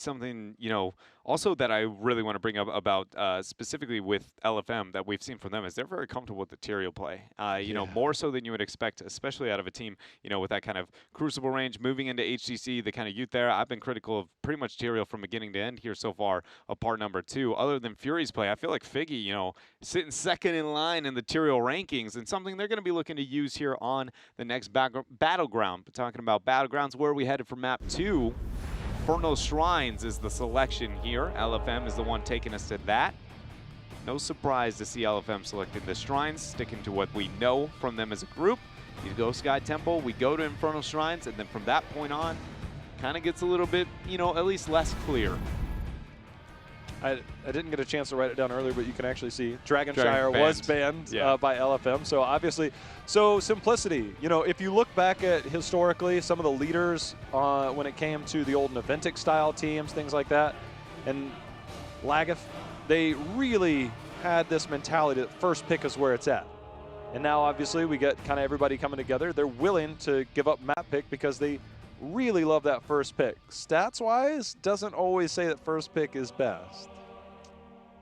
something, also that I really want to bring up about specifically with LFM that we've seen from them is they're very comfortable with the Tyrael play. More so than you would expect, especially out of a team, with that kind of crucible range, moving into HGC, the kind of youth there. I've been critical of pretty much Tyrael from beginning to end here so far, of part number 2. Other than Fury's play, I feel like Figgy, sitting second in line in the Tyrael rankings, and something they're going to be looking to use here on the next battleground. But talking about battlegrounds, where are we headed for map 2? Infernal Shrines is the selection here. LFM is the one taking us to that. No surprise to see LFM selecting the Shrines, sticking to what we know from them as a group. You go Sky Temple, we go to Infernal Shrines, and then from that point on, kind of gets a little bit, at least less clear. I didn't get a chance to write it down earlier, but you can actually see Dragonshire was banned by LFM. So obviously, Simplicity, if you look back at historically some of the leaders when it came to the old Naventic style teams, things like that, and Lagath, they really had this mentality that first pick is where it's at. And now obviously we get kind of everybody coming together. They're willing to give up map pick because they really love that first pick. Stats-wise, doesn't always say that first pick is best.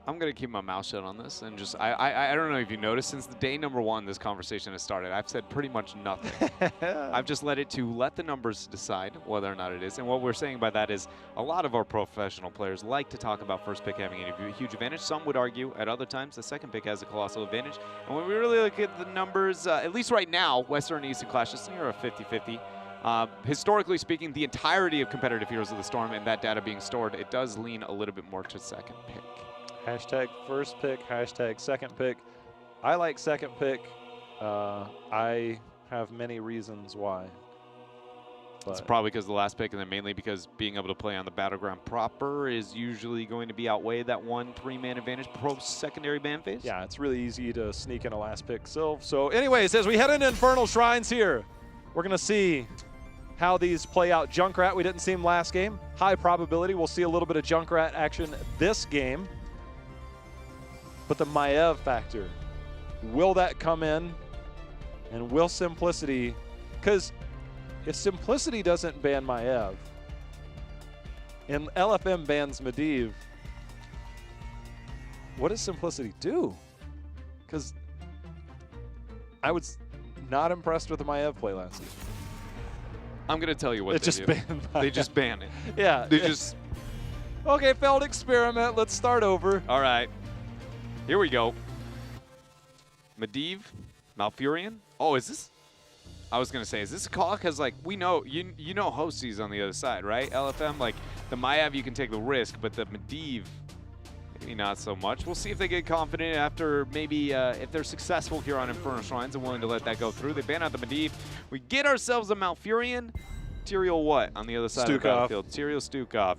I'm going to keep my mouth shut on this and just, I don't know if you noticed, since the day number 1 this conversation has started, I've said pretty much nothing. I've just let the numbers decide whether or not it is. And what we're saying by that is a lot of our professional players like to talk about first pick having a huge advantage. Some would argue at other times the second pick has a colossal advantage. And when we really look at the numbers, at least right now, Western and Eastern Clash is near a 50-50. Historically speaking, the entirety of competitive Heroes of the Storm and that data being stored, it does lean a little bit more to second pick. Hashtag first pick, hashtag second pick. I like second pick. I have many reasons why. It's probably because of the last pick, and then mainly because being able to play on the battleground proper is usually going to be outweighed that 1-3-man advantage post-secondary ban phase. Yeah, it's really easy to sneak in a last pick Sylv. So anyways, as we head into Infernal Shrines here, we're going to see how these play out. Junkrat, we didn't see him last game. High probability we'll see a little bit of Junkrat action this game. But the Maiev factor, will that come in? And will Simplicity, because if Simplicity doesn't ban Maiev, and LFM bans Medivh, what does Simplicity do? Because I was not impressed with the Maiev play last season. I'm going to tell you what they do. They just ban it. Yeah. They just... Okay, failed experiment. Let's start over. All right. Here we go. Medivh, Malfurion. Oh, is this... I was going to say, is this a call? Because, like, we know, you know Hostie's on the other side, right? LFM, like, the Maiev, you can take the risk, but the Medivh, maybe not so much. We'll see if they get confident after maybe if they're successful here on Infernal Shrines and willing to let that go through. They ban out the Medivh. We get ourselves a Malfurion. Tyrael what on the other side of the battlefield? Tyrael Stukov.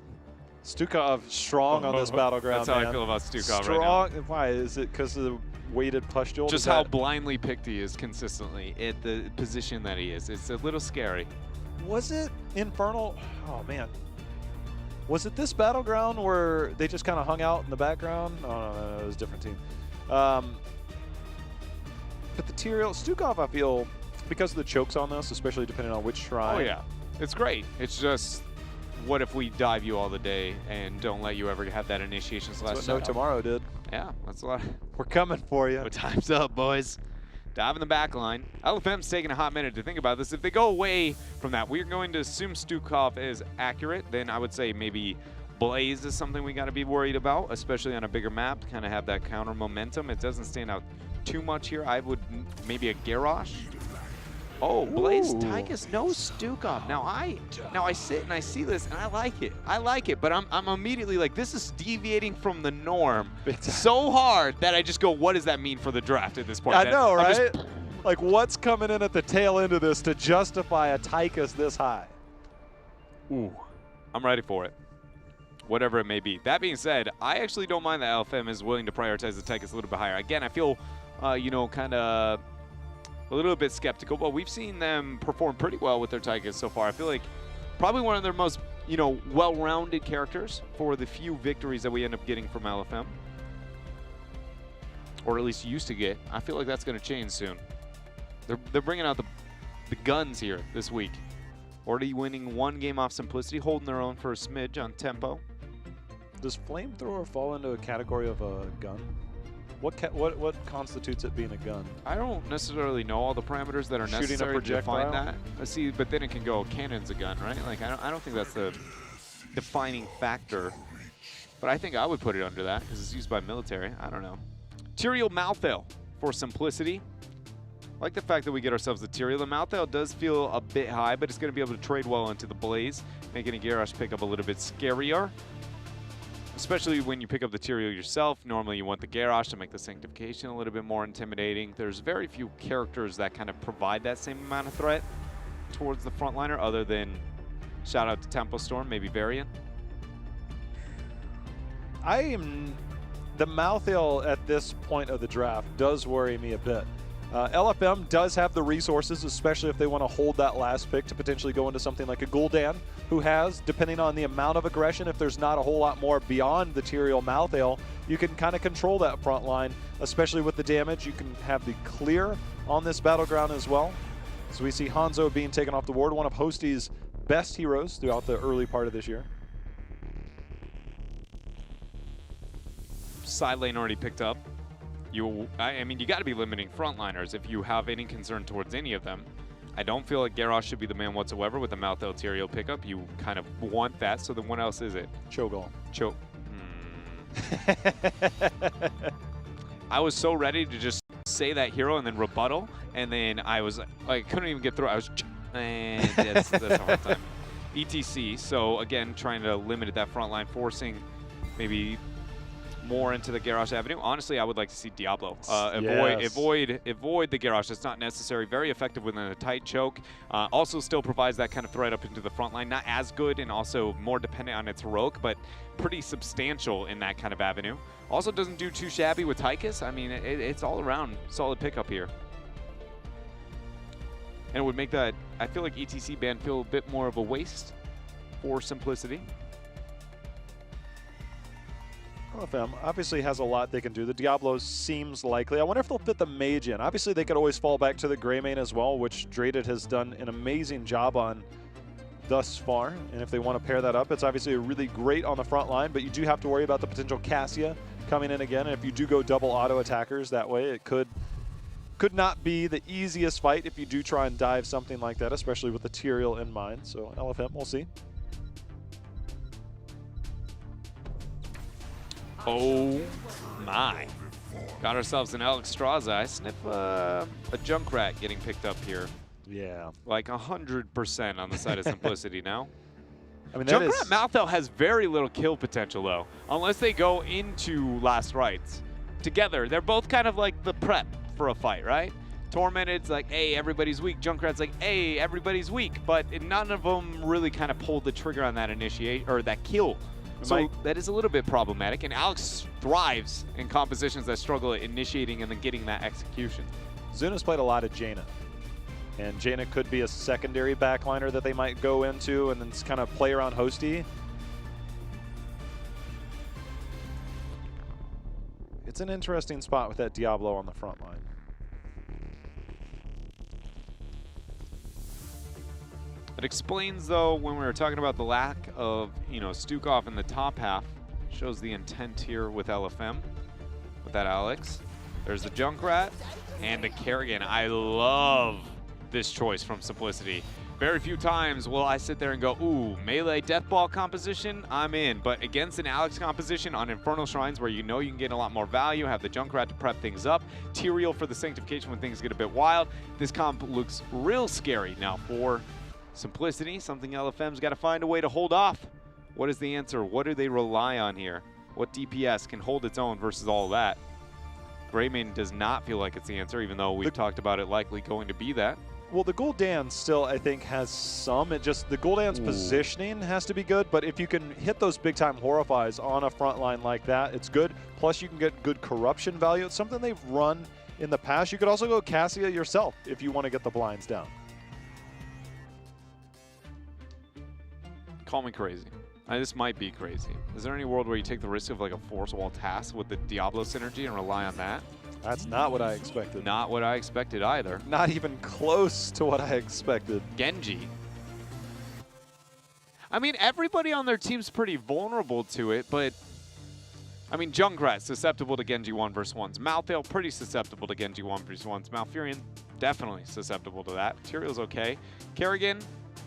Stukov strong on this battleground. That's how I feel about Stukov right now. Why? Is it because of the weighted pustule? Just how blindly picked he is consistently at the position that he is. It's a little scary. Was it Infernal? Oh, man. Was it this battleground where they just kind of hung out in the background? Oh, no, it was a different team. But the Tyrael, Stukov, I feel, because of the chokes on this, especially depending on which shrine. Oh, yeah. It's great. It's just, what if we dive you all the day and don't let you ever have that initiation slash That's what No Tomorrow did. Yeah, that's a lot. We're coming for you. But time's up, boys. Dive in the back line. LFM's taking a hot minute to think about this. If they go away from that, we're going to assume Stukov is accurate. Then I would say maybe Blaze is something we got to be worried about, especially on a bigger map to kind of have that counter momentum. It doesn't stand out too much here. I would maybe a Garrosh. Oh, Blaze, Tychus, no Stukov. Now I sit and I see this and I like it. I like it, but I'm immediately like, this is deviating from the norm so hard that I just go, what does that mean for the draft at this point? I know, right? Like, what's coming in at the tail end of this to justify a Tychus this high? Ooh, I'm ready for it. Whatever it may be. That being said, I actually don't mind that LFM is willing to prioritize the Tychus a little bit higher. Again, I feel, kind of a little bit skeptical, but we've seen them perform pretty well with their Tychus so far. I feel like probably one of their most, well-rounded characters for the few victories that we end up getting from LFM. Or at least used to get. I feel like that's going to change soon. They're bringing out the guns here this week. Already winning one game off Simplicity, holding their own for a smidge on tempo. Does flamethrower fall into a category of a gun? What constitutes it being a gun? I don't necessarily know all the parameters that are necessary to define that. Let's see, but then it can go cannon's a gun, right? Like I don't think that's the defining factor. But I think I would put it under that because it's used by military. I don't know. Tyrael Malthael for simplicity. I like the fact that we get ourselves the Tyrael. The Malthael does feel a bit high, but it's going to be able to trade well into the Blaze, making a Garrosh pickup a little bit scarier. Especially when you pick up the Tyrael yourself. Normally you want the Garrosh to make the Sanctification a little bit more intimidating. There's very few characters that kind of provide that same amount of threat towards the frontliner, other than, shout out to Tempo Storm, maybe Varian. The Malthael at this point of the draft does worry me a bit. LFM does have the resources, especially if they want to hold that last pick to potentially go into something like a Gul'dan, who has, depending on the amount of aggression, if there's not a whole lot more beyond the Tyrael Malthael, you can kind of control that front line, especially with the damage. You can have the clear on this battleground as well. So we see Hanzo being taken off the board, one of Hosty's best heroes throughout the early part of this year. Side lane already picked up. I mean, you got to be limiting frontliners if you have any concern towards any of them. I don't feel like Garrosh should be the man whatsoever with the Malthael Tyrael pickup. You kind of want that, so then what else is it? Cho'Gall. I was so ready to just say that hero and then rebuttal, and then I couldn't even get through. I was, and that's a hard time. ETC, so again, trying to limit that front line, forcing maybe more into the Garrosh avenue. Honestly, I would like to see Diablo avoid the Garrosh. It's not necessary. Very effective within a tight choke. Also still provides that kind of threat up into the front line. Not as good and also more dependent on its heroic, but pretty substantial in that kind of avenue. Also doesn't do too shabby with Tychus. I mean, it's all around solid pickup here. And it would make that, I feel like ETC ban feel a bit more of a waste for simplicity. LFM obviously has a lot they can do. The Diablo seems likely. I wonder if they'll fit the Mage in. Obviously, they could always fall back to the Greymane as well, which Draded has done an amazing job on thus far. And if they want to pair that up, it's obviously really great on the front line, but you do have to worry about the potential Cassia coming in again. And if you do go double auto attackers that way, it could not be the easiest fight if you do try and dive something like that, especially with the Tyrael in mind. So LFM, we'll see. Oh my. Got ourselves an Alexstrasza. I sniff a Junkrat getting picked up here. Yeah. Like 100% on the side of simplicity now. I mean, Junkrat Malthael has very little kill potential though, unless they go into last rites together. They're both kind of like the prep for a fight, right? Tormented's like, hey, everybody's weak. Junkrat's like, hey, everybody's weak. But none of them really kind of pulled the trigger on that initiate or that kill. So that is a little bit problematic, and Alex thrives in compositions that struggle at initiating and then getting that execution. Zuna's played a lot of Jaina, and Jaina could be a secondary backliner that they might go into and then kind of play around Hosty. It's an interesting spot with that Diablo on the front line. It explains, though, when we were talking about the lack of, Stukov in the top half, shows the intent here with LFM, with that Alex. There's the Junkrat and the Kerrigan. I love this choice from Simplicity. Very few times will I sit there and go, ooh, melee Deathball composition, I'm in. But against an Alex composition on Infernal Shrines where you know you can get a lot more value, have the Junkrat to prep things up, Tyrael for the Sanctification when things get a bit wild, this comp looks real scary. Now for Simplicity, something LFM's got to find a way to hold off. What is the answer? What do they rely on here? What DPS can hold its own versus all of that? Greymane does not feel like it's the answer, even though we've talked about it likely going to be that. Well, the Gul'dan still, I think, has some. It just, the Gul'dan's positioning has to be good, but if you can hit those big-time Horrifies on a front line like that, it's good. Plus, you can get good corruption value. It's something they've run in the past. You could also go Cassia yourself if you want to get the blinds down. Call me crazy. This might be crazy. Is there any world where you take the risk of like a Force Wall task with the Diablo synergy and rely on that? That's not what I expected. Not what I expected either. Not even close to what I expected. Genji. I mean, everybody on their team's pretty vulnerable to it, but I mean, Junkrat, susceptible to Genji 1 vs 1s. Malthael, pretty susceptible to Genji 1 vs 1s. Malfurion, definitely susceptible to that. Tyrael's okay. Kerrigan,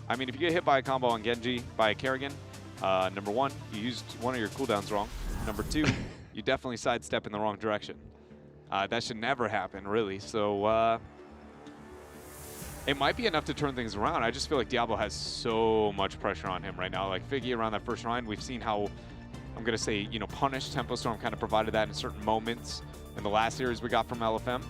I mean, if you get hit by a combo on Genji by a Kerrigan, number one, you used one of your cooldowns wrong. Number two, you definitely sidestep in the wrong direction. That should never happen, really. So it might be enough to turn things around. I just feel like Diablo has so much pressure on him right now. Like Figgy around that first round, we've seen how, I'm going to say, you know, punished Tempo Storm kind of provided that in certain moments in the last series we got from LFM.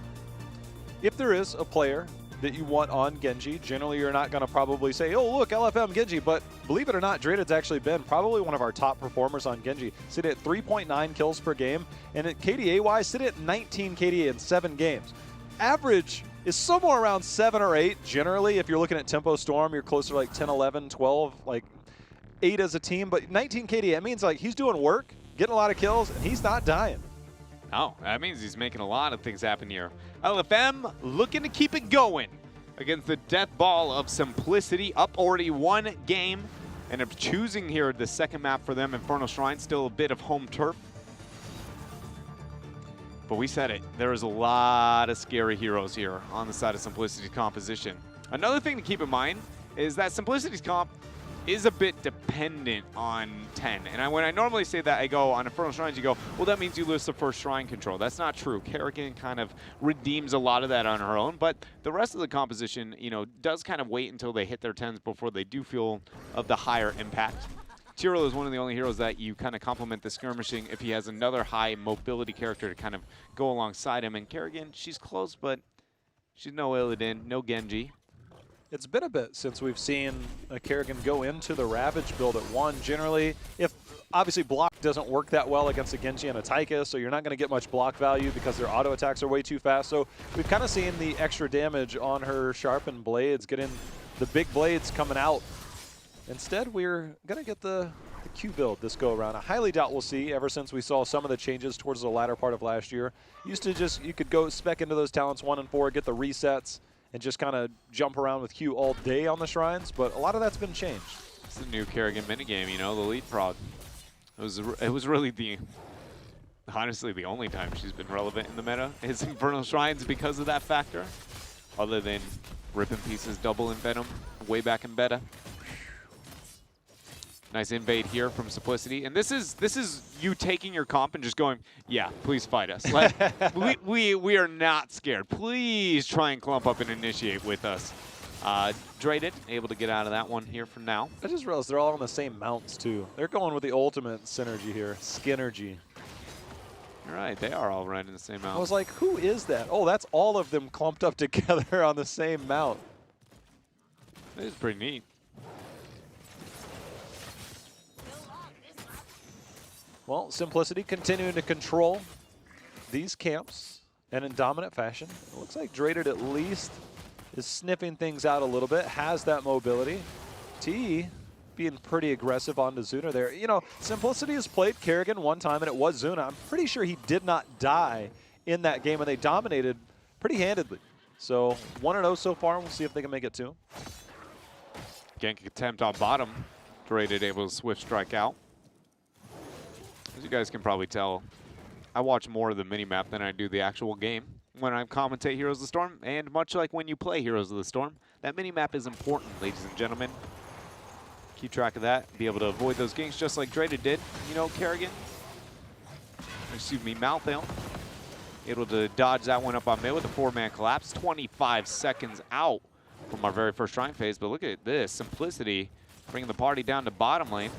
If there is a player that you want on Genji, generally you're not going to probably say, oh, look, LFM Genji, but believe it or not, Draded's actually been probably one of our top performers on Genji. Sit at 3.9 kills per game, and at KDA-wise, sit at 19 KDA in 7 games. Average is somewhere around 7 or 8. Generally, if you're looking at Tempo Storm, you're closer to like 10, 11, 12, like 8 as a team, but 19 KDA, that means like he's doing work, getting a lot of kills, and he's not dying. Oh, that means he's making a lot of things happen here. LFM looking to keep it going against the death ball of Simplicity, up already 1 game, and of choosing here the second map for them, Infernal Shrine, still a bit of home turf. But we said it, there is a lot of scary heroes here on the side of Simplicity's composition. Another thing to keep in mind is that Simplicity's comp is a bit dependent on 10. And when I normally say that, I go, on Infernal Shrines, you go, well, that means you lose the first shrine control. That's not true. Kerrigan kind of redeems a lot of that on her own, but the rest of the composition, you know, does kind of wait until they hit their 10s before they do feel of the higher impact. Tyrael is one of the only heroes that you kind of complement the skirmishing if he has another high mobility character to kind of go alongside him. And Kerrigan, she's close, but she's no Illidan, no Genji. It's been a bit since we've seen a Kerrigan go into the Ravage build at 1. Generally, if obviously block doesn't work that well against a Genji and a Taika, so you're not going to get much block value because their auto attacks are way too fast. So we've kind of seen the extra damage on her sharpened blades, getting the big blades coming out. Instead, we're going to get the Q build this go around. I highly doubt we'll see ever since we saw some of the changes towards the latter part of last year. Used to just, you could go spec into those talents 1 and 4, get the resets, and just kind of jump around with Q all day on the shrines, but a lot of that's been changed. It's the new Kerrigan minigame, you know, the lead prod. It was really honestly the only time she's been relevant in the meta is Infernal Shrines because of that factor, other than ripping pieces double in Venom way back in beta. Nice invade here from Simplicity, and this is you taking your comp and just going, yeah, please fight us. Like, we are not scared. Please try and clump up and initiate with us. Draded, able to get out of that one here for now. I just realized they're all on the same mounts too. They're going with the ultimate synergy here, Skinergy. All right, they are all riding the same mount. I was like, who is that? Oh, that's all of them clumped up together on the same mount. It is pretty neat. Well, Simplicity continuing to control these camps and in dominant fashion. It looks like Draded at least is sniffing things out a little bit, has that mobility. T being pretty aggressive onto Zuna there. You know, Simplicity has played Kerrigan one time, and it was Zuna. I'm pretty sure he did not die in that game, and they dominated pretty handedly. So 1-0 so far, and we'll see if they can make it 2. Gank attempt on bottom. Draded able to swift strike out. As you guys can probably tell, I watch more of the minimap than I do the actual game when I commentate Heroes of the Storm, and much like when you play Heroes of the Storm, that minimap is important, ladies and gentlemen. Keep track of that, be able to avoid those ganks just like Draded did. You know, Kerrigan, excuse me, Malthael, able to dodge that one up on mid with a 4-man collapse. 25 seconds out from our very first shrine phase, but look at this, Simplicity bringing the party down to bottom lane.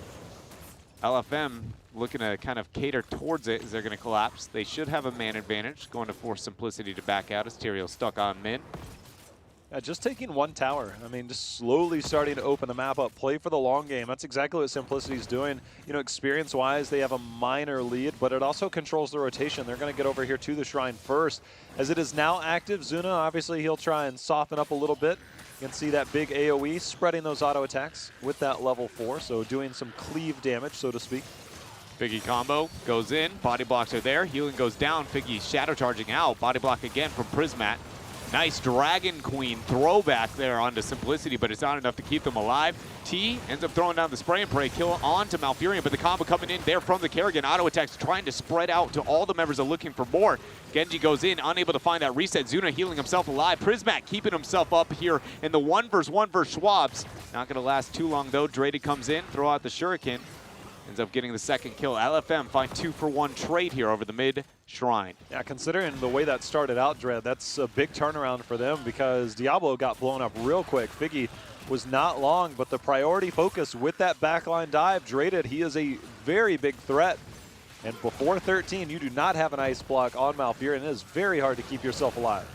LFM looking to kind of cater towards it as they're going to collapse. They should have a man advantage, going to force Simplicity to back out as Tyrael stuck on mid. Just taking 1 tower. I mean, just slowly starting to open the map up. Play for the long game. That's exactly what Simplicity's doing. You know, experience-wise, they have a minor lead, but it also controls the rotation. They're going to get over here to the shrine first. As it is now active, Zuna, obviously, he'll try and soften up a little bit. You can see that big AoE spreading those auto attacks with that level 4, so doing some cleave damage, so to speak. Figgy combo goes in, body blocks are there, healing goes down, Figgy shadow charging out, body block again from Prismat. Nice Dragon Queen throwback there onto Simplicity, but it's not enough to keep them alive. T ends up throwing down the spray and pray kill onto Malfurion, but the combo coming in there from the Kerrigan. Auto attacks trying to spread out to all the members are looking for more. Genji goes in, unable to find that reset. Zuna healing himself alive. Prismat keeping himself up here in the 1v1 versus Schwabs. Not going to last too long though. Drayden comes in, throw out the Shuriken. Ends up getting the second kill. LFM find 2-for-1 trade here over the mid shrine. Yeah, considering the way that started out, Dread, that's a big turnaround for them because Diablo got blown up real quick. Figgy was not long, but the priority focus with that backline dive, Drayden, he is a very big threat. And before 13, you do not have an ice block on Malfurion. It is very hard to keep yourself alive.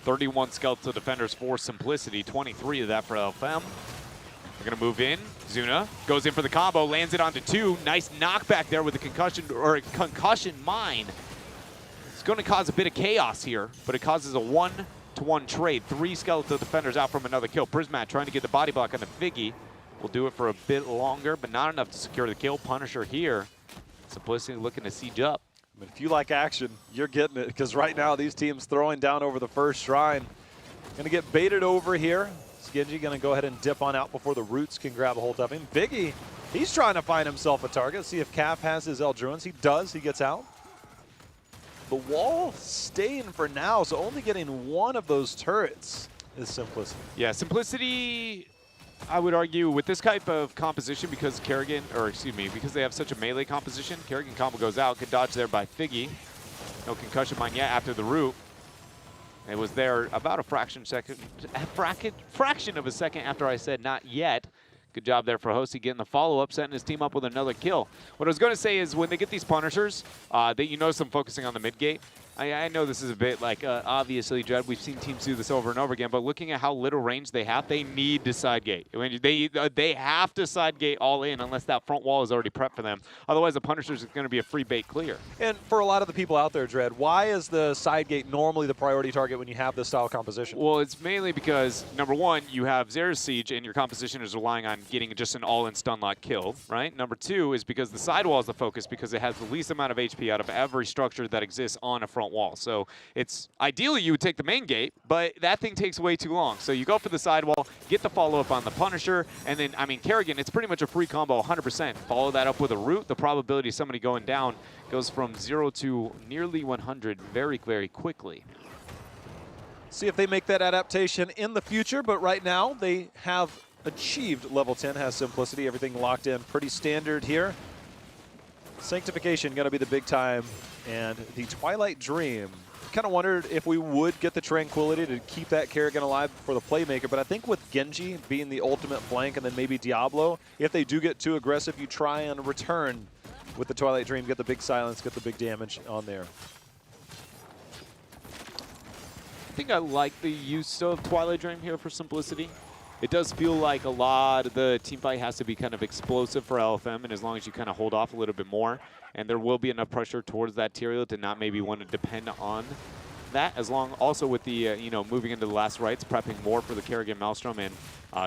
31 skeletal defenders for Simplicity, 23 of that for LFM. They're going to move in. Zuna goes in for the combo, lands it onto 2. Nice knockback there with the concussion mine. It's going to cause a bit of chaos here, but it causes a 1-to-1 trade. 3 skeletal defenders out from another kill. Prismat trying to get the body block onto Figgy. Will do it for a bit longer, but not enough to secure the kill. Punisher here. Simplicity looking to siege up. I mean, if you like action, you're getting it, because right now these teams throwing down over the first shrine. Going to get baited over here. Genji going to go ahead and dip on out before the roots can grab a hold of him. Biggie, he's trying to find himself a target. See if Cap has his Eldruins. He does. He gets out. The wall staying for now, so only getting one of those turrets is Simplicity. Yeah, Simplicity, I would argue, with this type of composition, because Kerrigan, or excuse me, because they have such a melee composition, Kerrigan combo goes out, get dodged there by Figgy. No concussion mine yet after the root. It was there about a fraction of a second after I said not yet. Good job there for Hosty getting the follow-up, setting his team up with another kill. What I was going to say is when they get these Punishers, that you notice them focusing on the mid-gate. I know this is a bit like, obviously, Jed, we've seen teams do this over and over again, but looking at how little range they have, they need to side gate. I mean, they have to side gate all in unless that front wall is already prepped for them. Otherwise, the Punishers is going to be a free bait clear. And for a lot of the people out there, Dred, why is the side gate normally the priority target when you have this style composition? Well, it's mainly because, number one, you have Zera's Siege, and your composition is relying on getting just an all-in stun lock kill, right? Number two is because the sidewall is the focus because it has the least amount of HP out of every structure that exists on a front wall. So it's ideally you would take the main gate, but that thing takes way too long. So you go for the sidewall, get the follow-up on the Punisher, and then, I mean, Kerrigan, it's pretty much a free combo 100%. Follow that up with a root. The probability of somebody going down goes from 0 to nearly 100 very, very quickly. See if they make that adaptation in the future, but right now they have achieved level 10, has Simplicity, everything locked in pretty standard here. Sanctification going to be the big time, and the Twilight Dream. Kind of wondered if we would get the Tranquility to keep that Kerrigan alive for the Playmaker, but I think with Genji being the ultimate flank and then maybe Diablo, if they do get too aggressive, you try and return with the Twilight Dream, get the big silence, get the big damage on there. I think I like the use of Twilight Dream here for Simplicity. It does feel like a lot of the team fight has to be kind of explosive for LFM, and as long as you kind of hold off a little bit more, and there will be enough pressure towards that Tyrael to not maybe want to depend on that, as long also with the, you know, moving into the last rites, prepping more for the Kerrigan Maelstrom and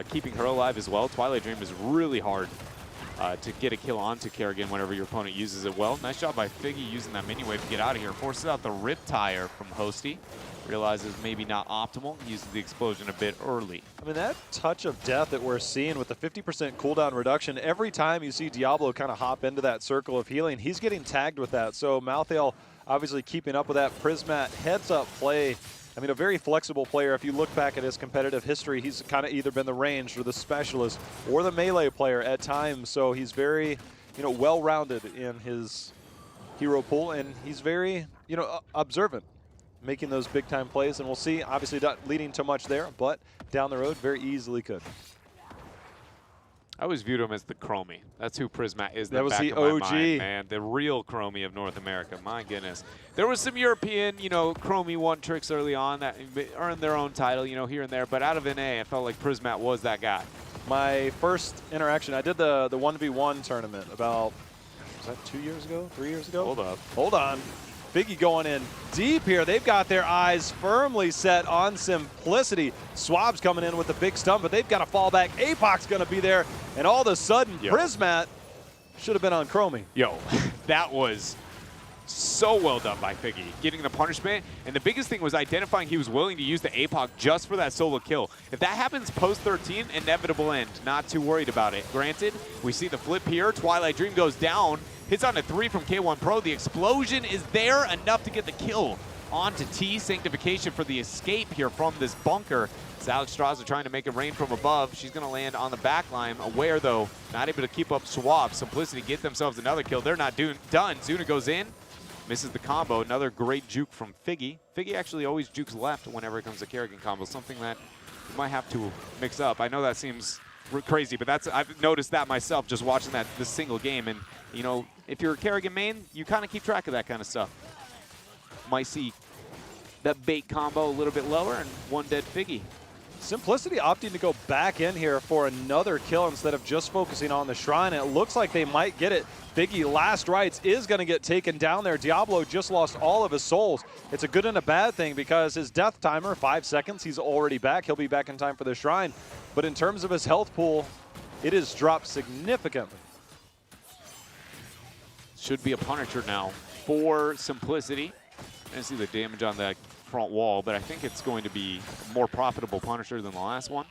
keeping her alive as well. Twilight Dream is really hard to get a kill onto Kerrigan whenever your opponent uses it well. Nice job by Figgy using that mini wave to get out of here. Forces out the Rip Tire from Hosty. Realizes maybe not optimal, uses the explosion a bit early. I mean, that touch of death that we're seeing with the 50% cooldown reduction, every time you see Diablo kind of hop into that circle of healing, he's getting tagged with that. So Malthael obviously keeping up with that. Prismat heads up play. I mean, a very flexible player. If you look back at his competitive history, he's kind of either been the ranged or the specialist or the melee player at times. So he's very, you know, well-rounded in his hero pool, and he's very, you know, observant, making those big-time plays. And we'll see, obviously not leading to much there, but down the road, very easily could. I always viewed him as the Chromie. That's who Prismat is. That was the OG. OG. Man, the real Chromie of North America. My goodness. There was some European, you know, Chromie 1 tricks early on that earned their own title, you know, here and there. But out of NA, I felt like Prismat was that guy. My first interaction, I did the 1v1 tournament about, was that 2 years ago, 3 years ago? Hold up. Hold on. Biggie going in deep here. They've got their eyes firmly set on Simplicity. Swab's coming in with the big stun, but they've got to fall back. Apoc's going to be there, and all of a sudden, Prismat should have been on Chromie. Yo, that was so well done by Figgy, getting the punishment. And the biggest thing was identifying he was willing to use the APOC just for that solo kill. If that happens post 13, inevitable end. Not too worried about it. Granted, we see the flip here. Twilight Dream goes down. Hits on a 3 from K1 Pro. The explosion is there, enough to get the kill. On to T. Sanctification for the escape here from this bunker. It's Alex Straza trying to make it rain from above. She's going to land on the back line. Aware, though, not able to keep up Swab. Simplicity get themselves another kill. They're not done. Zuna goes in. Misses the combo. Another great juke from Figgy. Figgy actually always jukes left whenever it comes to Kerrigan combo. Something that you might have to mix up. I know that seems crazy, but I've noticed that myself just watching this single game. And, you know, if you're a Kerrigan main, you kind of keep track of that kind of stuff. Might see that bait combo a little bit lower and one dead Figgy. Simplicity opting to go back in here for another kill instead of just focusing on the shrine. And it looks like they might get it. Figgy, last rites, is going to get taken down there. Diablo just lost all of his souls. It's a good and a bad thing because his death timer, 5 seconds, he's already back. He'll be back in time for the shrine. But in terms of his health pool, it has dropped significantly. Should be a Punisher now for Simplicity. I see the damage on that front wall, but I think it's going to be a more profitable Punisher than the last one,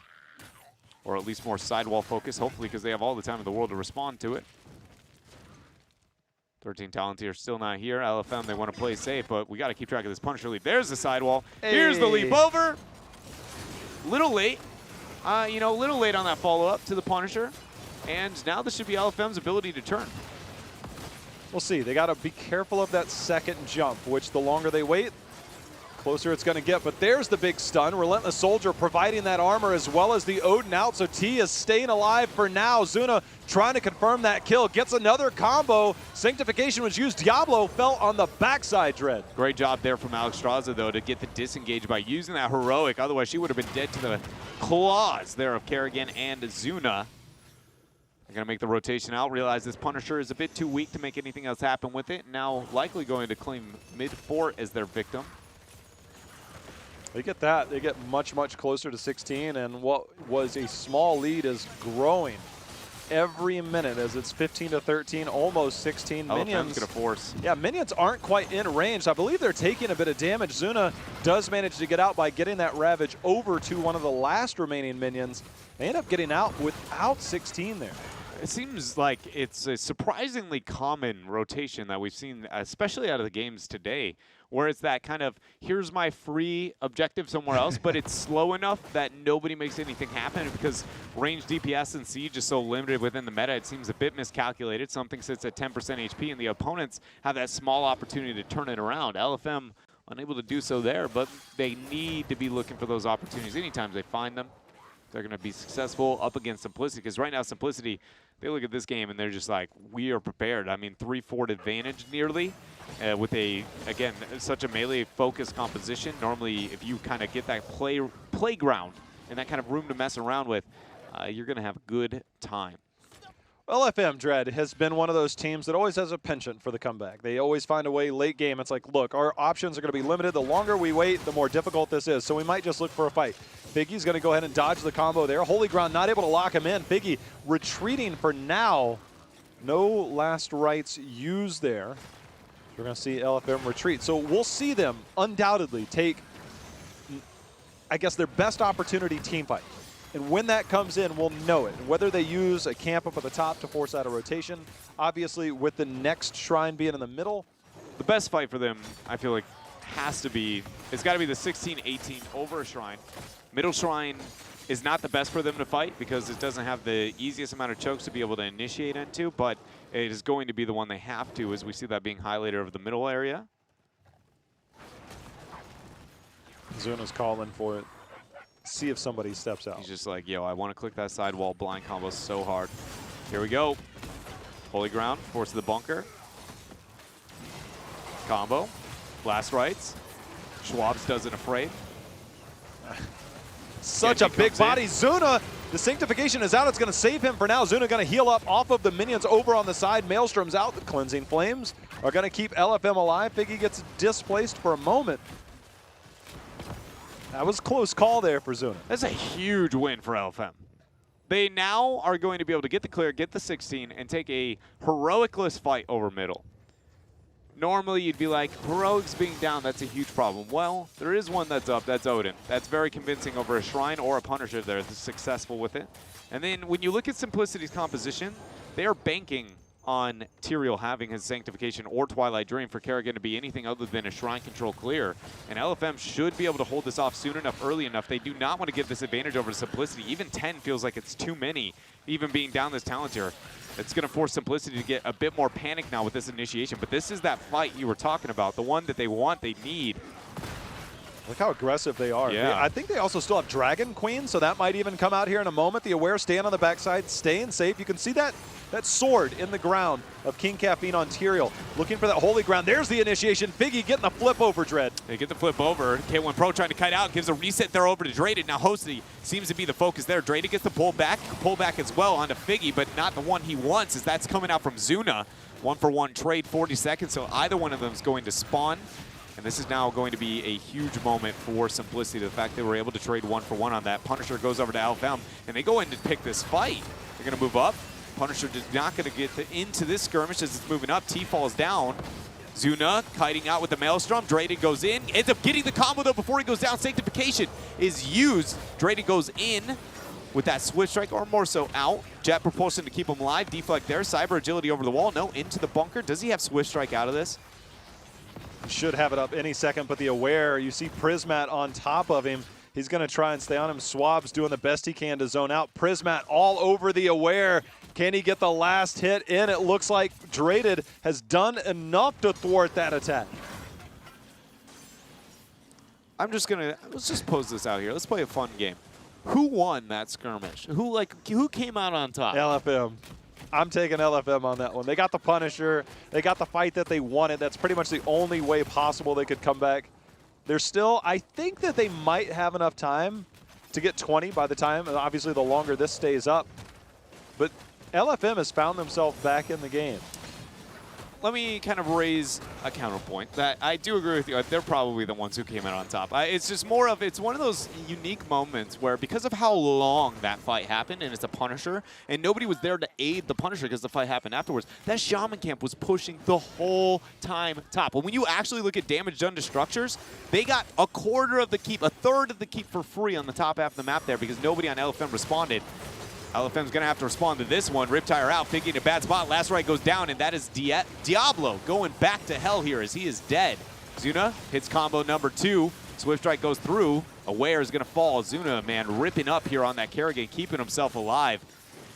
or at least more sidewall focus, hopefully, because they have all the time in the world to respond to it. 13 Talents here, still not here. LFM, they want to play safe, but we got to keep track of this Punisher leap. There's the sidewall. Hey. Here's the leap over. Little late. You know, a little late on that follow-up to the Punisher, and now this should be LFM's ability to turn. We'll see. They got to be careful of that second jump, which the longer they wait, closer it's going to get. But there's the big stun. Relentless Soldier providing that armor as well as the Odin out. So T is staying alive for now. Zuna trying to confirm that kill. Gets another combo. Sanctification was used. Diablo fell on the backside, Dread. Great job there from Alex Straza, though, to get the disengage by using that heroic. Otherwise, she would have been dead to the claws there of Kerrigan and Zuna. They're going to make the rotation out, realize this Punisher is a bit too weak to make anything else happen with it. Now likely going to claim mid-fort as their victim. They get that. They get much, much closer to 16, and what was a small lead is growing every minute as it's 15 to 13, almost 16. Minions going to force. Yeah, minions aren't quite in range. I believe they're taking a bit of damage. Zuna does manage to get out by getting that Ravage over to one of the last remaining minions. They end up getting out without 16 there. It seems like it's a surprisingly common rotation that we've seen, especially out of the games today, where it's that kind of, here's my free objective somewhere else, but it's slow enough that nobody makes anything happen because range DPS and Siege is so limited within the meta, it seems a bit miscalculated. Something sits at 10% HP, and the opponents have that small opportunity to turn it around. LFM unable to do so there, but they need to be looking for those opportunities anytime they find them. They're going to be successful up against Simplicity, because right now Simplicity, they look at this game and they're just like, we are prepared. I mean, 3-4 advantage nearly with again, such a melee focused composition. Normally, if you kind of get that playground and that kind of room to mess around with, you're going to have a good time. LFM, Dread, has been one of those teams that always has a penchant for the comeback. They always find a way late game. It's like, look, our options are going to be limited. The longer we wait, the more difficult this is. So we might just look for a fight. Figgy's going to go ahead and dodge the combo there. Holy Ground not able to lock him in. Figgy retreating for now. No last rites used there. We're going to see LFM retreat. So we'll see them undoubtedly take, I guess, their best opportunity team fight. And when that comes in, we'll know it. Whether they use a camp up at the top to force out a rotation, obviously with the next shrine being in the middle. The best fight for them, I feel like, has to be, it's got to be the 16-18 over a shrine. Middle shrine is not the best for them to fight because it doesn't have the easiest amount of chokes to be able to initiate into, but it is going to be the one they have to, as we see that being highlighted over the middle area. Zuna's calling for it. See if somebody steps out. He's just like, yo, I want to click that sidewall blind combo so hard. Here we go. Holy Ground, force of the bunker. Combo. Last rites. Schwab's doesn't afraid. Such a big body. Zuna, the Sanctification is out. It's going to save him for now. Zuna going to heal up off of the minions over on the side. Maelstrom's out. The Cleansing Flames are going to keep LFM alive. Figgy gets displaced for a moment. That was a close call there for Zuna. That's a huge win for LFM. They now are going to be able to get the clear, get the 16, and take a heroicless fight over middle. Normally, you'd be like, Heroics being down, that's a huge problem. Well, there is one that's up, that's Odin. That's very convincing over a Shrine or a Punisher there that's successful with it. And then when you look at Simplicity's composition, they are banking on Tyrael having his Sanctification or Twilight Dream for Kerrigan to be anything other than a Shrine control clear. And LFM should be able to hold this off soon enough, early enough. They do not want to give this advantage over to Simplicity. Even 10 feels like it's too many, even being down this talent tier. It's going to force Simplicity to get a bit more panic now with this initiation. But this is that fight you were talking about, the one that they want, they need. Look how aggressive they are. Yeah. I think they also still have Dragon Queen, so that might even come out here in a moment. The Aware stand on the backside, staying safe. You can see that sword in the ground of King Caffeine on Tyrael. Looking for that holy ground. There's the initiation. Figgy getting the flip over, Dread. They get the flip over. K1 Pro trying to kite out, gives a reset there over to Draded. Now Hosty seems to be the focus there. Draded gets the pull back as well onto Figgy, but not the one he wants, as that's coming out from Zuna. 1-for-1 trade, 40 seconds, so either one of them is going to spawn. And this is now going to be a huge moment for Simplicity. The fact they were able to trade 1-for-1 on that. Punisher goes over to LFM, and they go in to pick this fight. They're going to move up. Punisher is not going to get into this skirmish as it's moving up. T falls down. Zuna kiting out with the Maelstrom. Draded goes in. Ends up getting the combo, though, before he goes down. Sanctification is used. Draded goes in with that Swift Strike, or more so out. Jet Propulsion to keep him alive. Deflect there. Cyber Agility over the wall. No, into the bunker. Does he have Swift Strike out of this? Should have it up any second, but the Aware, you see Prismat on top of him. He's going to try and stay on him. Swab's doing the best he can to zone out. Prismat all over the Aware. Can he get the last hit in? It looks like Draded has done enough to thwart that attack. Let's just pose this out here. Let's play a fun game. Who won that skirmish? Who came out on top? LFM. I'm taking LFM on that one. They got the Punisher. They got the fight that they wanted. That's pretty much the only way possible they could come back. They're still, I think that they might have enough time to get 20 by the time, and obviously the longer this stays up. But LFM has found themselves back in the game. Let me kind of raise a counterpoint that I do agree with you. They're probably the ones who came out on top. It's just more of, it's one of those unique moments where because of how long that fight happened, and it's a Punisher, and nobody was there to aid the Punisher because the fight happened afterwards, that Shaman Camp was pushing the whole time top. But when you actually look at damage done to structures, they got a quarter of the keep, a third of the keep for free on the top half of the map there because nobody on LFM responded. LFM's going to have to respond to this one. Riptire out, Figgy in a bad spot. Last right goes down, and that is Diablo going back to hell here as he is dead. Zuna hits combo number 2. Swift Strike goes through. Aware is going to fall. Zuna, man, ripping up here on that Kerrigan, keeping himself alive.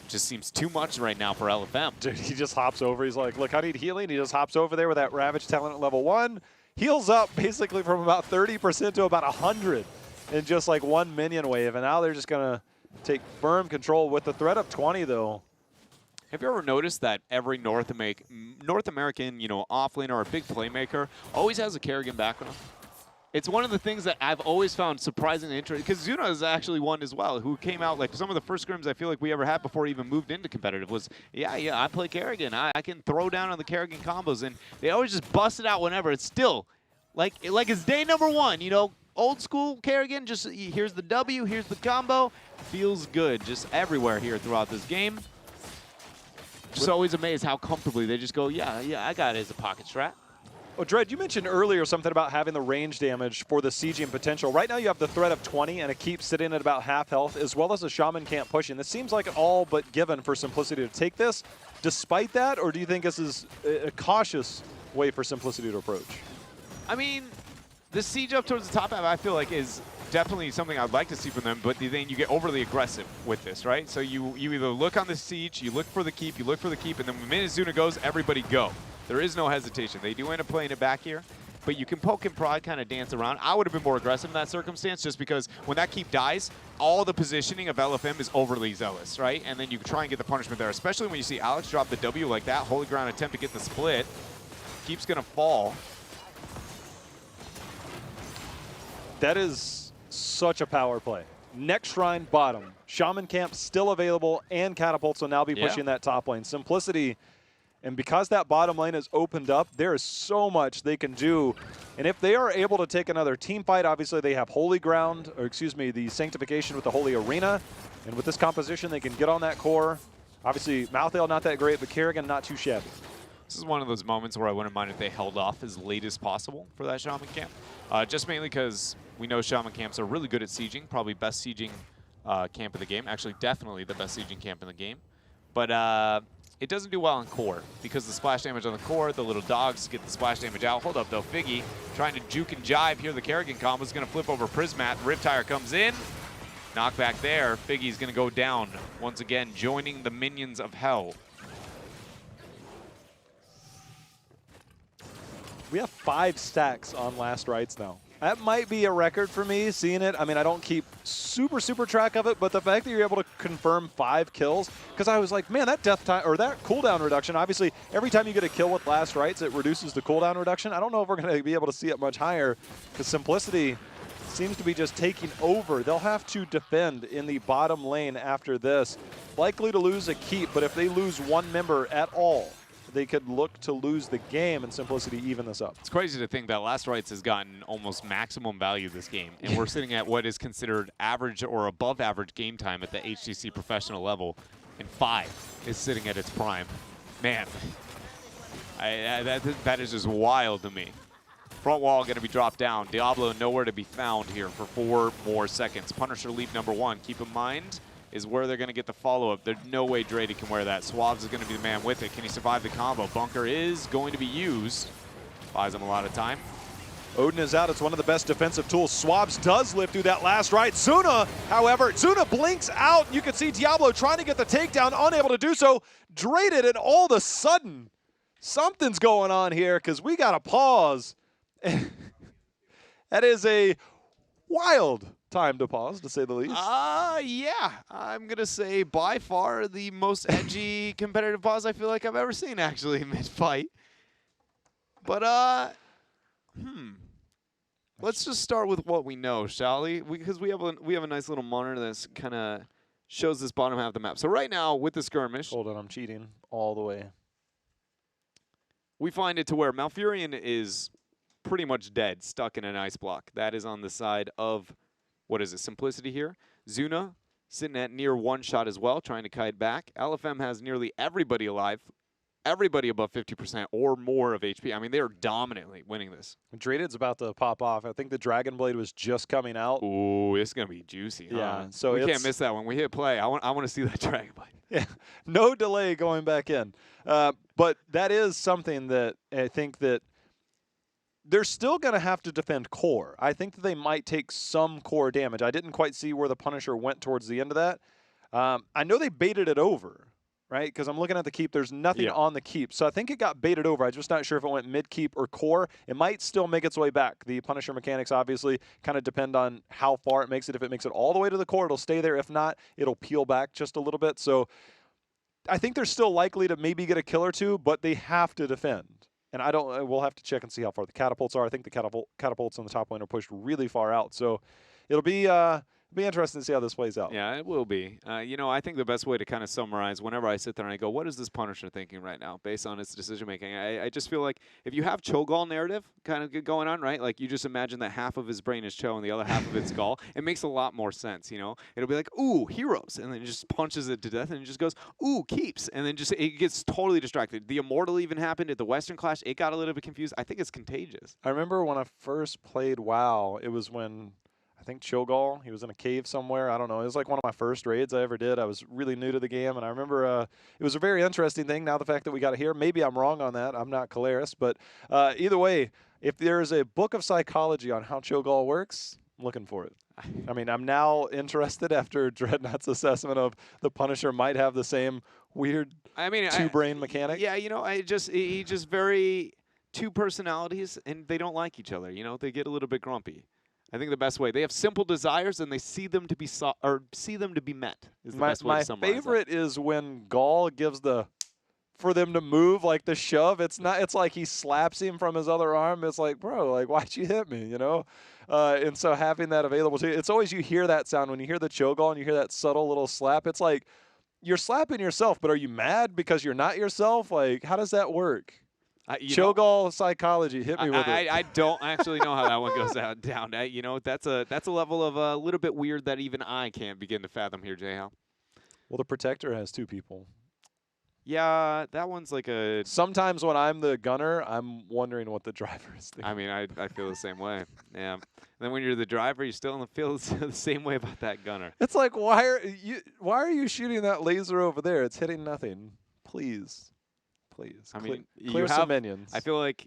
Just seems too much right now for LFM. Dude, he just hops over. He's like, look, I need healing. He just hops over there with that Ravage talent at level 1. Heals up basically from about 30% to about 100 in just like one minion wave. And now they're just going to take firm control with the threat of 20, though. Have you ever noticed that every North American, offlaner or a big playmaker always has a Kerrigan background? It's one of the things that I've always found surprisingly interesting, because Zuna is actually one as well, who came out, like some of the first scrims I feel like we ever had before he even moved into competitive was, yeah, I play Kerrigan. I can throw down on the Kerrigan combos, and they always just bust it out whenever. It's still, like it's day number 1, old school Kerrigan, just here's the W, here's the combo. Feels good just everywhere here throughout this game. Just always amazed how comfortably they just go, yeah, I got it as a pocket strat. Oh, Dredd, you mentioned earlier something about having the range damage for the sieging potential. Right now you have the threat of 20 and it keeps sitting at about half health, as well as a Shaman Camp pushing. This seems like all but given for Simplicity to take this. Despite that, or do you think this is a cautious way for Simplicity to approach? I mean, the siege up towards the top half I feel like is definitely something I'd like to see from them, but then you get overly aggressive with this, right? So you either look on the siege, you look for the keep, and then when minute Zuna goes, everybody go. There is no hesitation. They do end up playing it back here, but you can poke and prod, kind of dance around. I would have been more aggressive in that circumstance just because when that keep dies, all the positioning of LFM is overly zealous, right? And then you try and get the punishment there, especially when you see Alex drop the W like that, Holy Ground attempt to get the split. Keep's going to fall. That is such a power play. Next Shrine bottom. Shaman Camp still available, and Catapults will now be pushing that top lane. Simplicity, and because that bottom lane is opened up, there is so much they can do. And if they are able to take another team fight, obviously they have Holy Ground, or excuse me, the Sanctification with the Holy Arena. And with this composition, they can get on that core. Obviously, Malthael not that great, but Kerrigan not too shabby. This is one of those moments where I wouldn't mind if they held off as late as possible for that Shaman camp. Just mainly because we know Shaman camps are really good at sieging, probably best sieging camp of the game. Actually, definitely the best sieging camp in the game. But it doesn't do well on core because the splash damage on the core, the little dogs get the splash damage out. Hold up though, Figgy trying to juke and jive here. The Kerrigan combo is going to flip over Prismat. Riptire comes in. Knockback there. Figgy's going to go down once again, joining the minions of hell. We have 5 stacks on last rites now. That might be a record for me, seeing it. I mean, I don't keep super track of it, but the fact that you're able to confirm 5 kills, because I was like, man, that death time, or that cooldown reduction, obviously, every time you get a kill with last rites, it reduces the cooldown reduction. I don't know if we're going to be able to see it much higher, because Simplicity seems to be just taking over. They'll have to defend in the bottom lane after this. Likely to lose a keep, but if they lose 1 member at all, they could look to lose the game, and Simplicity even this up. It's crazy to think that Last Rites has gotten almost maximum value this game, and we're sitting at what is considered average or above average game time at the HGC professional level, and 5 is sitting at its prime. Man, that is just wild to me. Front wall going to be dropped down. Diablo nowhere to be found here for 4 more seconds. Punisher lead number 1. Keep in mind, is where they're going to get the follow-up. There's no way Drady can wear that. Swabs is going to be the man with it. Can he survive the combo? Bunker is going to be used. Buys him a lot of time. Odin is out. It's one of the best defensive tools. Swabs does live through that last right. Zuna, however, Zuna blinks out. You can see Diablo trying to get the takedown, unable to do so. Draded, and all of a sudden, something's going on here because we got to pause. That is a wild time to pause, to say the least. Yeah. I'm going to say by far the most edgy competitive pause I feel like I've ever seen, actually, mid-fight. But, let's just start with what we know, shall we? Because we have a nice little monitor that kind of shows this bottom half of the map. So right now, with the skirmish... Hold on, I'm cheating all the way. We find it to where Malfurion is pretty much dead, stuck in an ice block. That is on the side of... What is it, Simplicity here? Zuna sitting at near 1 shot as well, trying to kite back. LFM has nearly everybody alive, everybody above 50% or more of HP. I mean, they are dominantly winning this. Draded's about to pop off. I think the Dragon Blade was just coming out. Ooh, it's going to be juicy, huh? Yeah, so we can't miss that when we hit play. I want to see that Dragon Blade. Yeah, no delay going back in. But that is something that I think that they're still going to have to defend core. I think that they might take some core damage. I didn't quite see where the Punisher went towards the end of that. I know they baited it over, right? Because I'm looking at the keep. There's nothing on the keep. So I think it got baited over. I'm just not sure if it went mid-keep or core. It might still make its way back. The Punisher mechanics obviously kind of depend on how far it makes it. If it makes it all the way to the core, it'll stay there. If not, it'll peel back just a little bit. So I think they're still likely to maybe get a kill or 2, but they have to defend. And we'll have to check and see how far the catapults are. I think the catapults on the top lane are pushed really far out. So it'll be interesting to see how this plays out. Yeah, it will be. I think the best way to kind of summarize, whenever I sit there and I go, what is this Punisher thinking right now based on its decision-making? I just feel like if you have Cho'Gall narrative kind of going on, right? Like you just imagine that half of his brain is Cho and the other half of it's Gall. It makes a lot more sense, It'll be like, ooh, heroes. And then it just punches it to death and it just goes, ooh, keeps. And then it gets totally distracted. The Immortal even happened at the Western Clash. It got a little bit confused. I think it's contagious. I remember when I first played WoW, it was when... I think Cho'Gall, he was in a cave somewhere. I don't know. It was like one of my first raids I ever did. I was really new to the game, and I remember it was a very interesting thing. Now the fact that we got it here, maybe I'm wrong on that. I'm not Caleris, but either way, if there's a book of psychology on how Cho'Gall works, I'm looking for it. I mean, I'm now interested after Dreadnought's assessment of the Punisher might have the same weird two-brain mechanic. Yeah, he just very two personalities, and they don't like each other. They get a little bit grumpy. I think the best way, they have simple desires and they see them to be met is the best way to summarize My favorite is when Gall gives for them to move, like the shove. It's like he slaps him from his other arm. It's like, bro, like why'd you hit me, And so having that available to you, it's always you hear that sound when you hear the Cho'Gall and you hear that subtle little slap. It's like you're slapping yourself, but are you mad because you're not yourself? Like, how does that work? Cho'Gall psychology, hit me with it. I don't actually know how that one goes down. That's a level of a little bit weird that even I can't begin to fathom here, J-Hal. Well, the Protector has 2 people. Yeah, that one's like a... Sometimes when I'm the gunner, I'm wondering what the driver is thinking. I mean, I feel the same way. Yeah. And then when you're the driver, you're still in the field the same way about that gunner. It's like, why are you shooting that laser over there? It's hitting nothing. Please. Please. I mean, clear some minions. I feel like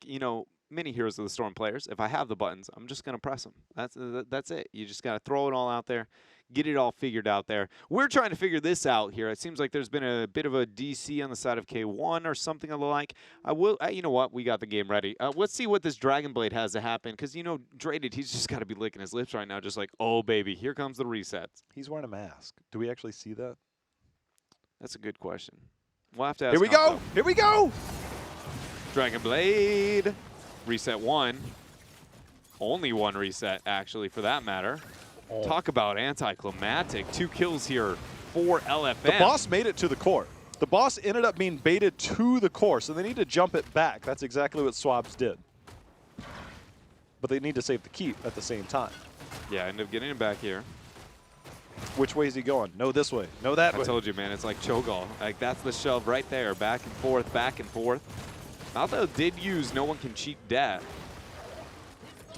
you know, many Heroes of the Storm players, if I have the buttons, I'm just going to press them. That's it. You just got to throw it all out there, get it all figured out there. We're trying to figure this out here. It seems like there's been a bit of a DC on the side of K1 or something of the like. You know what? We got the game ready. Let's see what this Dragon Blade has to happen, because, you know, Draded, he's just got to be licking his lips right now, just like, oh, baby, here comes the resets. He's wearing a mask. Do we actually see that? That's a good question. We'll have to ask. Here we go. Here we go. Dragon Blade. Reset 1. Only 1 reset, actually, for that matter. Oh. Talk about anticlimactic. 2 kills here for LFM. The boss made it to the core. The boss ended up being baited to the core, so they need to jump it back. That's exactly what Swabs did. But they need to save the keep at the same time. Yeah, end up getting it back here. Which way is he going? No, this way. No, that way. I told you, man. It's like Cho'Gall. Like, that's the shove right there. Back and forth, back and forth. Malthael did use No One Can Cheat Death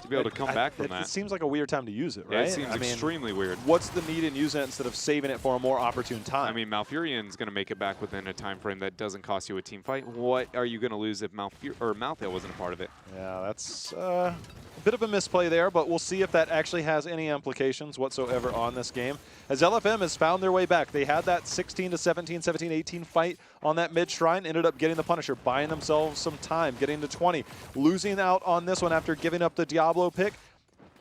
to be able to come back from that. It seems like a weird time to use it, right? Yeah, it seems extremely weird. What's the need in using it instead of saving it for a more opportune time? I mean, Malfurion's going to make it back within a time frame that doesn't cost you a team fight. What are you going to lose if Malthael wasn't a part of it? Yeah, that's a bit of a misplay there, but we'll see if that actually has any implications whatsoever on this game. As LFM has found their way back, they had that 16-17, 17-18 fight on that mid-shrine, ended up getting the Punisher, buying themselves some time, getting to 20, losing out on this one after giving up the Diablo pick.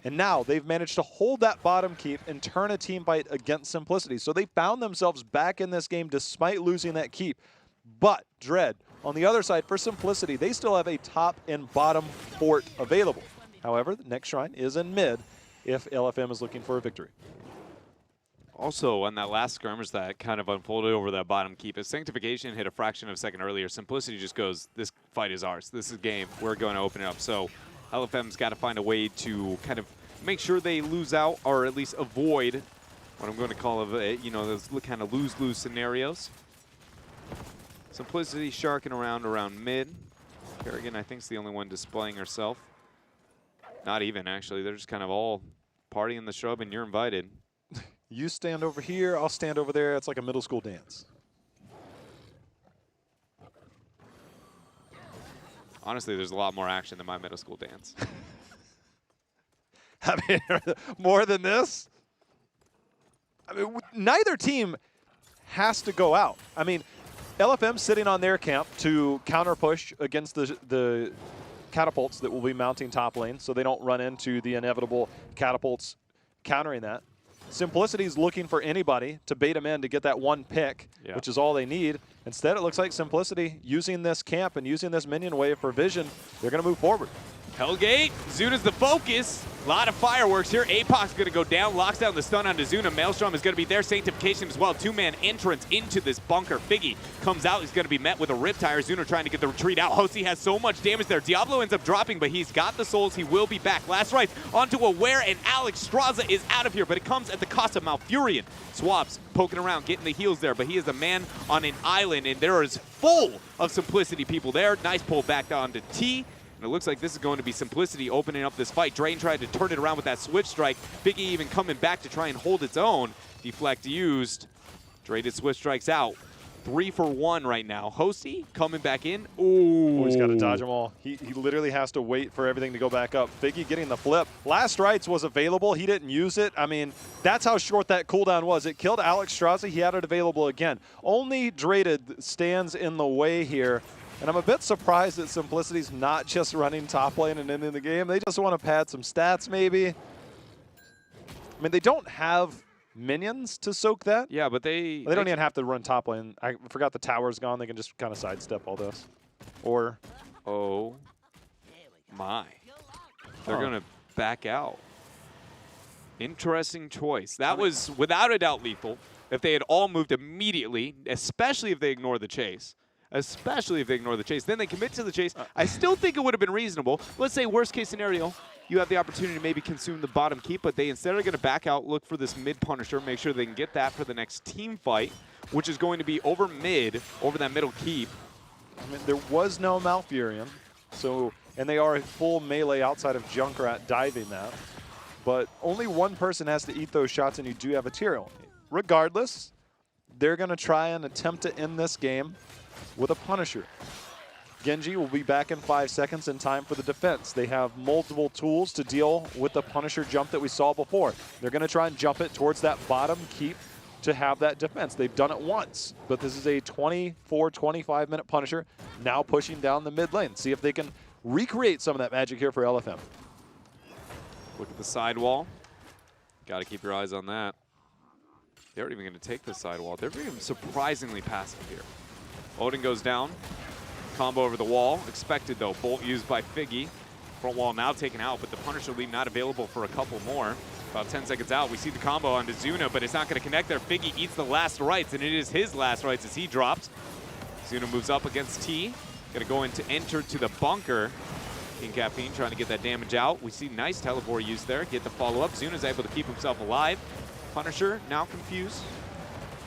And now they've managed to hold that bottom keep and turn a team fight against Simplicity. So they found themselves back in this game despite losing that keep. But Dread, on the other side, for Simplicity, they still have a top and bottom fort available. However, the next shrine is in mid if LFM is looking for a victory. Also, on that last skirmish that kind of unfolded over that bottom keep, as Sanctification hit a fraction of a second earlier, Simplicity just goes, this fight is ours. This is game. We're going to open it up. So LFM's got to find a way to kind of make sure they lose out, or at least avoid what I'm going to call, you know, those kind of lose-lose scenarios. Simplicity sharking around mid. Kerrigan, I think, is the only one displaying herself. Not even, actually. They're just kind of all partying the shrub, and you're invited. You stand over here, I'll stand over there. It's like a middle school dance. Honestly, there's a lot more action than my middle school dance. I mean, more than this? I mean, neither team has to go out. I mean, LFM sitting on their camp to counter push against the catapults that will be mounting top lane so they don't run into the inevitable catapults countering that. Simplicity's looking for anybody to bait them in to get that one pick, which is all they need. Instead, it looks like Simplicity, using this camp and using this minion wave for vision, they're going to move forward. Hellgate, Zuna's the focus. A lot of fireworks here. Apoc's going to go down, locks down the stun onto Zuna. Maelstrom is going to be there. Sanctification as well. 2-man entrance into this bunker. Figgy comes out. He's going to be met with a Riptire. Zuna trying to get the retreat out. Hosey has so much damage there. Diablo ends up dropping, but he's got the souls. He will be back. Last rites onto Aware, and Alex Straza is out of here, but it comes at the cost of Malfurion. Swabs poking around, getting the heals there, but he is a man on an island, and there is full of Simplicity people there. Nice pull back down to T. And it looks like this is going to be Simplicity opening up this fight. Drain tried to turn it around with that switch strike. Figgy even coming back to try and hold its own. Deflect used. Traded switch strikes out. 3 for 1 right now. Hosey coming back in. Ooh. Oh, he's got to dodge them all. He literally has to wait for everything to go back up. Figgy getting the flip. Last rites was available. He didn't use it. I mean, that's how short that cooldown was. It killed Alex Straza. He had it available again. Only Draded stands in the way here. And I'm a bit surprised that Simplicity's not just running top lane and ending the game. They just want to pad some stats, maybe. I mean, they don't have minions to soak that. Yeah, but they don't even have to run top lane. I forgot the tower's gone. They can just kind of sidestep all this. Or... Oh, my. They're going to back out. Interesting choice. That was, without a doubt, lethal. If they had all moved immediately, especially if they ignored the chase. especially if they ignore the chase. Then they commit to the chase. I still think it would have been reasonable. Let's say worst case scenario, you have the opportunity to maybe consume the bottom keep, but they instead are going to back out, look for this mid Punisher, make sure they can get that for the next team fight, which is going to be over mid, over that middle keep. I mean, there was no Malfurion, so, and they are a full melee outside of Junkrat diving that. But only one person has to eat those shots, and you do have a Tyrael. Regardless, they're going to try and attempt to end this game with a Punisher. Genji will be back in 5 seconds in time for the defense. They have multiple tools to deal with the Punisher jump that we saw before. They're going to try and jump it towards that bottom keep to have that defense. They've done it once, but this is a 24, 25-minute Punisher now pushing down the mid lane. See if they can recreate some of that magic here for LFM. Look at the sidewall. Got to keep your eyes on that. They're even going to take the sidewall. They're being surprisingly passive here. Odin goes down. Combo over the wall. Expected, though. Bolt used by Figgy. Front wall now taken out, but the Punisher lead not available for a couple more. About 10 seconds out, we see the combo onto Zuna, but it's not going to connect there. Figgy eats the last rites, and it is his last rites as he drops. Zuna moves up against T. Going to go in to enter to the bunker. King Caffeine trying to get that damage out. We see nice teleport use there. Get the follow-up. Zuna's able to keep himself alive. Punisher now confused.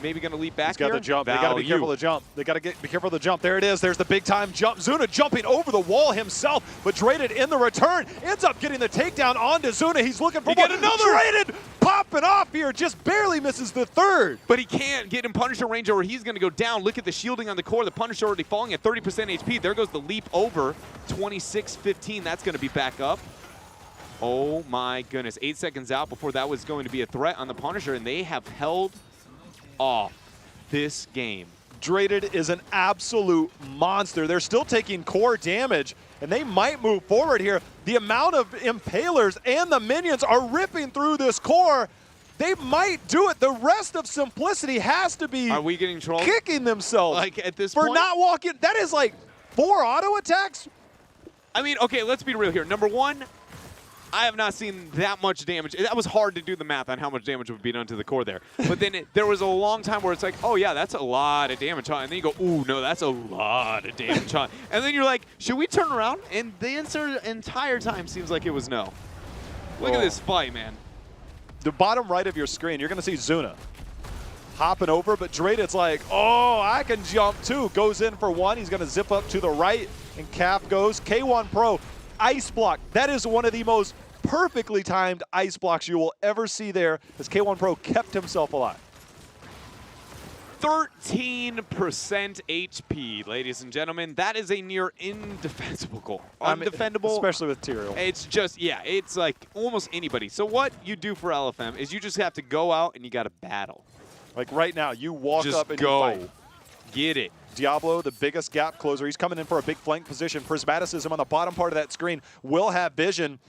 Maybe going to leap back He's got here. the jump. They got to be careful of the jump. They got to be careful of the jump. There it is. There's the big-time jump. Zuna jumping over the wall himself, but Draded in the return ends up getting the takedown onto Zuna. He's looking for another. Draded popping off here. Just barely misses the third. But he can't get in Punisher range or he's going to go down. Look at the shielding on the core. The Punisher already falling at 30% HP. There goes the leap over. 26-15. That's going to be back up. Oh my goodness. 8 seconds out before that was going to be a threat on the Punisher, and they have held off this game. Draded is an absolute monster. They're still taking core damage, and they might move forward here. The amount of impalers and the minions are ripping through this core. They might do it. The rest of Simplicity has to be Are we getting trolled? Kicking themselves like at this for point? not walking. That is like 4 auto attacks. I mean, okay, let's be real here. Number one, I have not seen that much damage. That was hard to do the math on how much damage would be done to the core there. But then there was a long time where it's like, oh yeah, that's a lot of damage, huh? And then you go, ooh, no, that's a lot of damage, huh? And then you're like, should we turn around? And the answer entire time seems like it was no. Look at this fight, man. The bottom right of your screen, you're going to see Zuna hopping over, but Draded's like, oh, I can jump too. Goes in for one. He's going to zip up to the right, and Calf goes. K1 Pro. Ice block. That is one of the most perfectly timed ice blocks you will ever see there, as K1 Pro kept himself alive. 13% HP, ladies and gentlemen. That is a near indefensible goal. Undefendable. Especially with Tyrael. It's just, yeah, it's like almost anybody. So what you do for LFM is you just have to go out and you got to battle. Like right now, you walk just up and go. you fight. Get it. Diablo, the biggest gap closer. He's coming in for a big flank position. Prismaticism on the bottom part of that screen will have vision.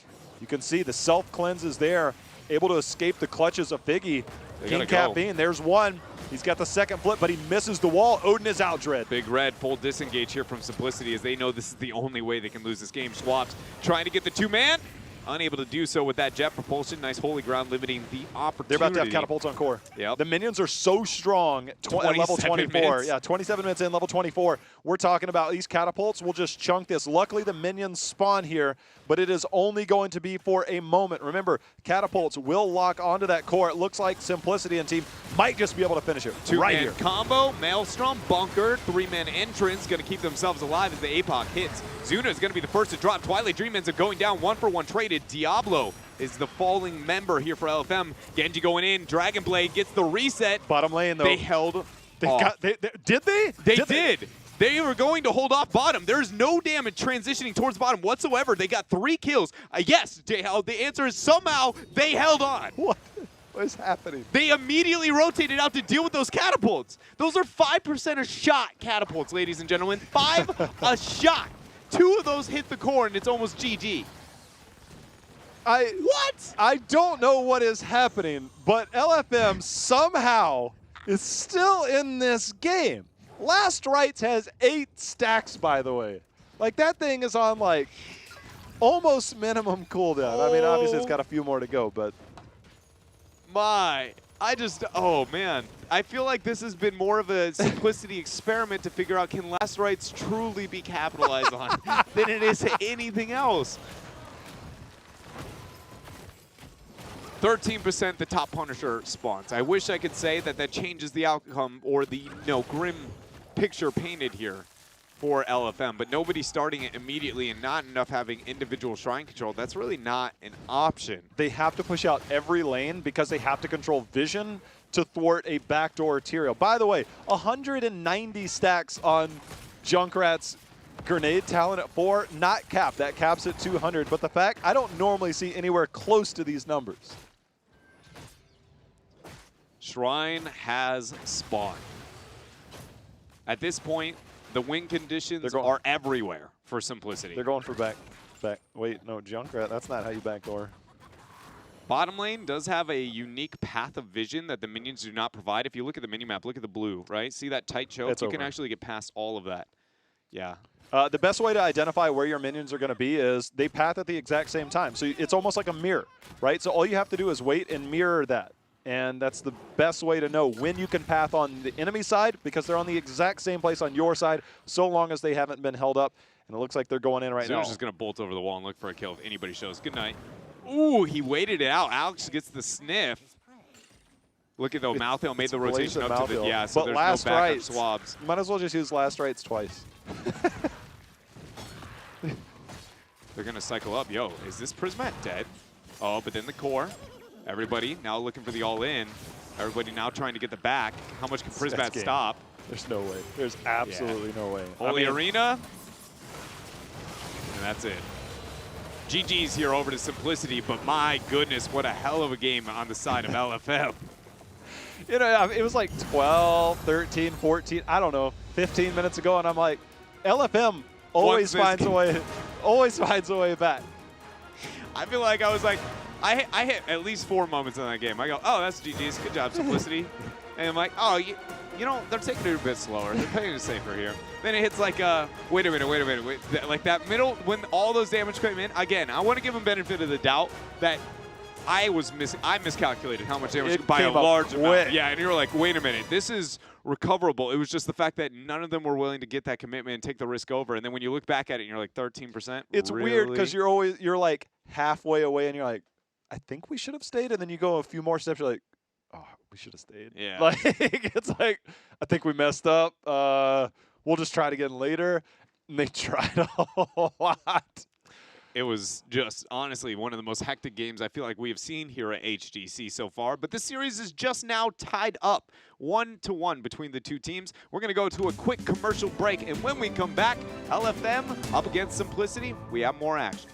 You can see the self-cleanse is there, able to escape the clutches of Figgy. King Caffeine, there's one. He's got the second flip, but he misses the wall. Odin is out, Dread. Big Red full disengage here from Simplicity as they know this is the only way they can lose this game. Swaps trying to get the two-man. Unable to do so with that jet propulsion. Nice holy ground limiting the opportunity. They're about to have catapults on core. Yep. The minions are so strong at level 24. Minutes. Yeah, 27 minutes in, level 24. We're talking about these catapults. We'll just chunk this. Luckily, the minions spawn here, but it is only going to be for a moment. Remember, catapults will lock onto that core. It looks like Simplicity and team might just be able to finish it right here. Combo, Maelstrom, bunker, 3-man entrance, going to keep themselves alive as the APOC hits. Zuna is going to be the first to drop. Twilight Dream ends up going down 1-for-1 traded. Diablo is the falling member here for LFM. Genji going in. Dragon Blade gets the reset. Bottom lane, though. They held off. Did they? They did. They were going to hold off bottom. There's no damage transitioning towards bottom whatsoever. They got 3 kills. Yes, the answer is somehow they held on. What is happening? They immediately rotated out to deal with those catapults. Those are 5% a shot catapults, ladies and gentlemen. 5 a shot. 2 of those hit the core, and it's almost GG. What? I don't know what is happening, but LFM somehow is still in this game. Last Rites has 8 stacks, by the way. Like, that thing is on, like, almost minimum cooldown. I mean, obviously, it's got a few more to go, but... My oh man. I feel like this has been more of a Simplicity experiment to figure out can last rites truly be capitalized on than it is anything else. 13% the top Punisher spawns. I wish I could say that that changes the outcome or the grim picture painted here for LFM, but nobody starting it immediately and not enough having individual shrine control. That's really not an option. They have to push out every lane because they have to control vision to thwart a backdoor Tyrael. By the way, 190 stacks on Junkrat's grenade talent at 4, not capped. That caps at 200, but the fact I don't normally see anywhere close to these numbers. Shrine has spawned. At this point, the win conditions are everywhere for Simplicity. They're going for back. Wait, no, Junkrat, that's not how you backdoor. Bottom lane does have a unique path of vision that the minions do not provide. If you look at the minimap, look at the blue, right? See that tight choke? It's you over. can actually get past all of that. Yeah. The best way to identify where your minions are going to be is they path at the exact same time. So it's almost like a mirror, right? So all you have to do is wait and mirror that. And that's the best way to know when you can path on the enemy side because they're on the exact same place on your side so long as they haven't been held up. And it looks like they're going in right now. Zeus is going to bolt over the wall and look for a kill if anybody shows. Good night. Ooh, he waited it out. Alex gets the sniff. Look at the Malthael made the rotation up to the, yeah, so there's no backup swabs. You might as well just use last rites twice. They're going to cycle up. Yo, is this Prismat dead? Oh, but then the core. Everybody now looking for the all-in. Everybody now trying to get the back. How much can Prismat stop? There's no way. There's absolutely no way. Holy Arena. And that's it. GG's here over to Simplicity, but my goodness, what a hell of a game on the side of LFM. You know, it was like 12, 13, 14, I don't know, 15 minutes ago, and I'm like, LFM always finds a way back. I feel like I was like, I hit at least 4 moments in that game. I go, oh, that's GG's. Good job, Simplicity. And I'm like, oh, you know, they're taking it a bit slower. They're playing it safer here. Then it hits like, wait a minute. Like that middle, when all those damage came in, again, I want to give them benefit of the doubt that I miscalculated how much damage by a large amount. Yeah, and you're like, wait a minute, this is recoverable. It was just the fact that none of them were willing to get that commitment and take the risk over. And then when you look back at it, and you're like 13%. It's really? Weird because you're like halfway away, and you're like, I think we should have stayed. And then you go a few more steps, you're like, oh, we should have stayed. Yeah. Like, it's like, I think we messed up. We'll just try it again later. And they tried a lot. It was just, honestly, one of the most hectic games I feel like we have seen here at HGC so far. But this series is just now tied up 1-1 between the two teams. We're going to go to a quick commercial break. And when we come back, LFM up against Simplicity. We have more action.